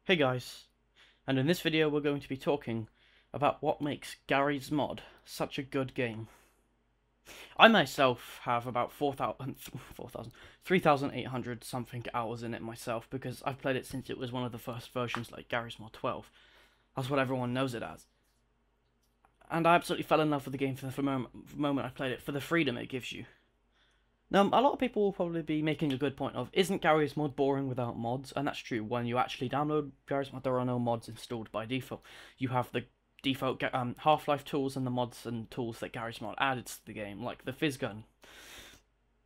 Hey guys, and in this video we're going to be talking about what makes Garry's Mod such a good game. I myself have about 3,800 something hours in it myself because I've played it since it was one of the first versions like Garry's Mod 12. That's what everyone knows it as. And I absolutely fell in love with the game from the moment I played it, for the freedom it gives you. Now, a lot of people will probably be making a good point of, isn't Garry's Mod boring without mods? And that's true. When you actually download Garry's Mod, there are no mods installed by default. You have the default Half-Life tools and the mods and tools that Garry's Mod added to the game, like the Fizz Gun.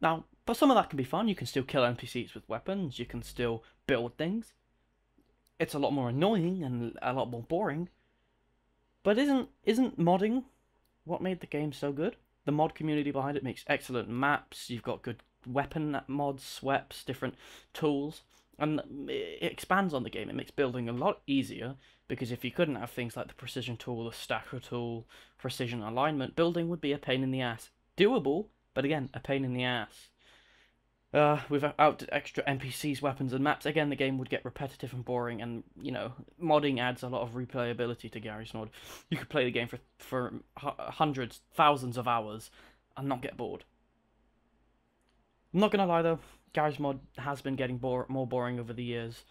Now, but some of that can be fun. You can still kill NPCs with weapons. You can still build things. It's a lot more annoying and a lot more boring. But isn't modding what made the game so good? The mod community behind it makes excellent maps, you've got good weapon mods, sweeps, different tools, and it expands on the game. It makes building a lot easier, because if you couldn't have things like the precision tool, the stacker tool, precision alignment, building would be a pain in the ass. Doable, but again, a pain in the ass. Without extra NPCs, weapons, and maps, again, the game would get repetitive and boring, and, you know, modding adds a lot of replayability to Garry's Mod. You could play the game for hundreds, thousands of hours, and not get bored. I'm not gonna lie, though, Garry's Mod has been getting more boring over the years,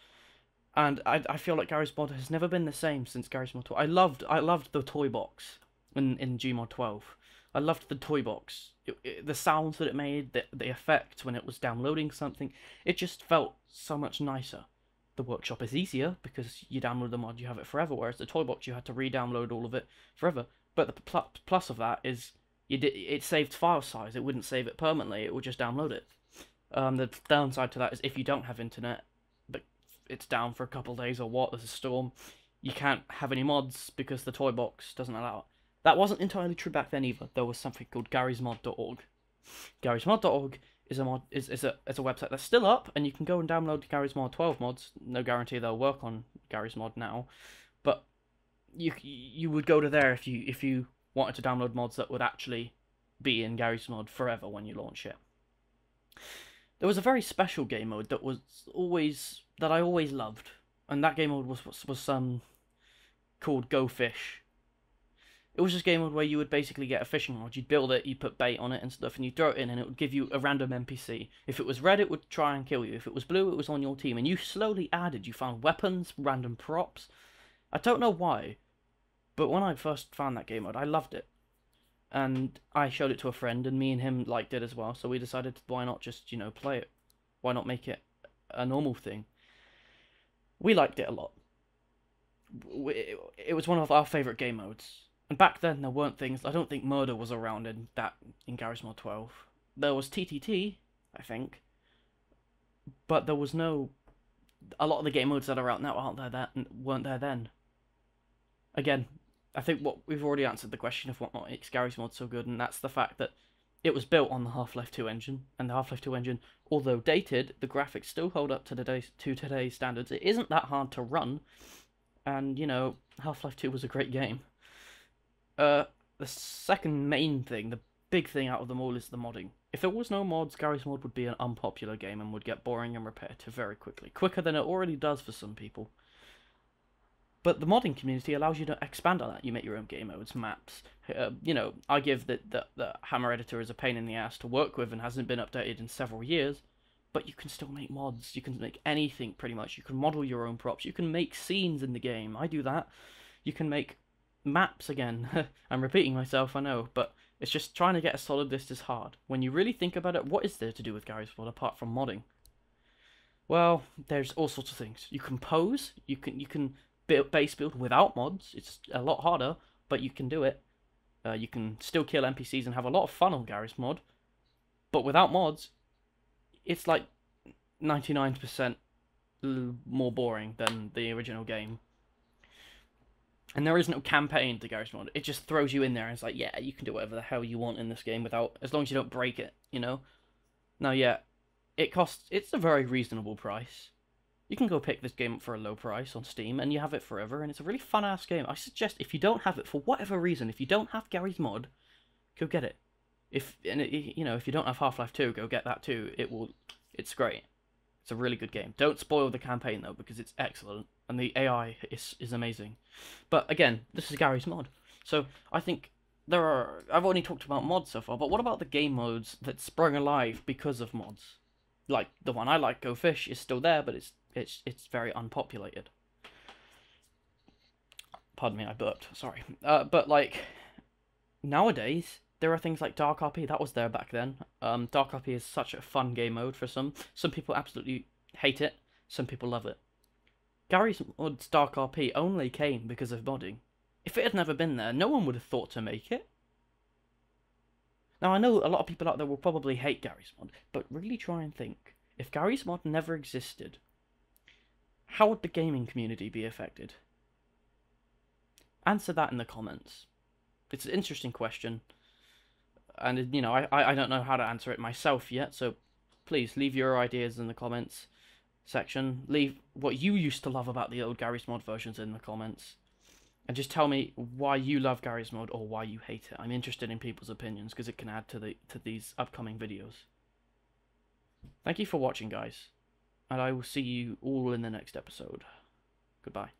and I feel like Garry's Mod has never been the same since Garry's Mod 12. I loved the toy box in Gmod 12. I loved the toy box. The sounds that it made, the effect when it was downloading something, it just felt so much nicer. The workshop is easier because you download the mod, you have it forever, whereas the toy box you had to re-download all of it forever. But the plus of that is it saved file size. It wouldn't save it permanently, it would just download it. The downside to that is if you don't have internet, but it's down for a couple of days or what, there's a storm, you can't have any mods because the toy box doesn't allow it. That wasn't entirely true back then either. There was something called garrysmod.org. Garrysmod.org is a website that's still up, and you can go and download Garry's Mod 12 mods. No guarantee they'll work on Garry's Mod now, but you would go to there if you wanted to download mods that would actually be in Garry's Mod forever when you launch it. There was a very special game mode that I always loved, and that game mode was called Go Fish. It was just a game mode where you would basically get a fishing rod, you'd build it, you'd put bait on it and stuff, and you'd throw it in, and it would give you a random NPC. If it was red, it would try and kill you. If it was blue, it was on your team, and you slowly added. You found weapons, random props. I don't know why, but when I first found that game mode, I loved it. And I showed it to a friend, and me and him liked it as well, so we decided, why not just, play it? Why not make it a normal thing? We liked it a lot. It was one of our favourite game modes. And back then, there weren't things. I don't think murder was around in Garry's Mod 12. There was TTT, I think, but there was no. A lot of the game modes that are out now weren't there then. Again, I think we've already answered the question of what makes Garry's Mod so good, and that's the fact that it was built on the Half-Life 2 engine, and the Half-Life 2 engine, although dated, the graphics still hold up to today's standards. It isn't that hard to run, and Half-Life 2 was a great game. The second main thing, the big thing out of them all, is the modding. If there was no mods, Garry's Mod would be an unpopular game and would get boring and repetitive very quickly. Quicker than it already does for some people. But the modding community allows you to expand on that. You make your own game modes, maps. I give the Hammer editor is a pain in the ass to work with and hasn't been updated in several years. But you can still make mods. You can make anything, pretty much. You can model your own props. You can make scenes in the game. I do that. You can make maps again. I'm repeating myself, I know, but it's just trying to get a solid list is hard. When you really think about it, what is there to do with Garry's Mod apart from modding? Well, there's all sorts of things. You can pose, you can base build without mods. It's a lot harder, but you can do it. You can still kill NPCs and have a lot of fun on Garry's Mod, but without mods, it's like 99% more boring than the original game. And there is no campaign to Garry's Mod. It just throws you in there and it's like, yeah, you can do whatever the hell you want in this game as long as you don't break it, Now, yeah, it's a very reasonable price. You can go pick this game up for a low price on Steam and you have it forever, and it's a really fun-ass game. I suggest if you don't have it for whatever reason, if you don't have Garry's Mod, go get it. If you don't have Half-Life 2, go get that too. It's great. It's a really good game. Don't spoil the campaign though, because it's excellent and the AI is amazing. But again, this is Garry's Mod, so I think I've only talked about mods so far, but what about the game modes that sprung alive because of mods? Like the one I like, Go Fish, is still there, but it's very unpopulated. Pardon me, I burped. Sorry. But like nowadays, there are things like Dark RP. That was there back then. Dark RP is such a fun game mode for some. Some people absolutely hate it. Some people love it. Garry's Mod's Dark RP only came because of modding. If it had never been there, no one would have thought to make it. Now, I know a lot of people out there will probably hate Garry's Mod, but really try and think. If Garry's Mod never existed, how would the gaming community be affected? Answer that in the comments. It's an interesting question. And, you know, I don't know how to answer it myself yet, so please leave your ideas in the comments section. Leave what you used to love about the old Garry's Mod versions in the comments. And just tell me why you love Garry's Mod or why you hate it. I'm interested in people's opinions because it can add to these upcoming videos. Thank you for watching, guys. And I will see you all in the next episode. Goodbye.